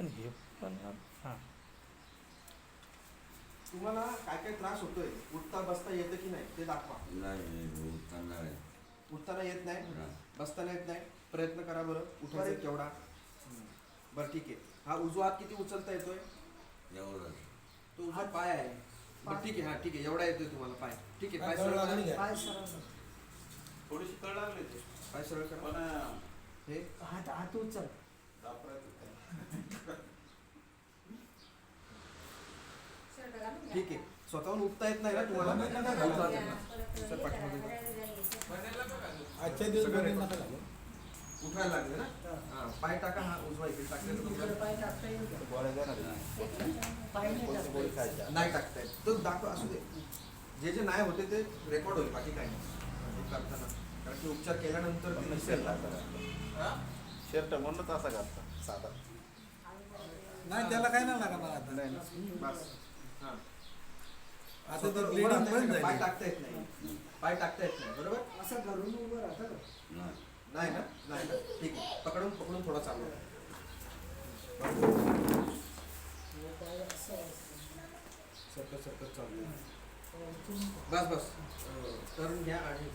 पण हे पण हां तुम्हाला काय काय त्रास होतोय, उठता बसता येतं की नाही ते दाखवा. नाही उठताना आहे. उठताना येत नाही, नाही. बसताना येत नाही. प्रयत्न करा बरं उठायचा केवढा. बरं ठीक आहे. हा उजवा हात किती उचलता येतोय? एवढंच. तो उजवा पाय आहे. बरं ठीक आहे, हा ठीक आहे, एवढा येतोय तुम्हाला पाय. ठीक आहे, पाय सरळ करा. पाय सरळ थोडीशी कळ लागली ते पाय सरळ करा. पण हे हात हात उचल. ठीक आहे. स्वतःहून उठता येत नाही ना तुम्हाला? सर, पाठीमागे जा. आजच्या दिवस उठायला लागले ना? हा, पाय टाका. हा उजवा इकडे टाकलेला तुमचा. पाय टाकता येईल का? पाय नाही टाकता येईल. नाही टाकता येत तो दाखवा. असू दे, जे जे नाही होते ते रेकॉर्ड होईल, बाकी काही नाही हे करताना. कारण की उपचार केल्यानंतर ते दिसेल. शर्ट म्हणूनच असा घातला साधा. नाही त्याला काय नाही लागत आता. बस. हा. आता ते उभं ब्लिडिंग राहता बंद येत नाही, पाय झाली. टाकता येत नाही. पाय टाकता येत नाही, बरोबर? असं घरून उभं राहतं का? नाही. नाही ना? नाही ना? ठीक आहे. पकडून पकडून थोडा चालू आहे. हे पाय असं असतं. सरकत सरकत चालू आहे. बस बस. करून घ्या आणि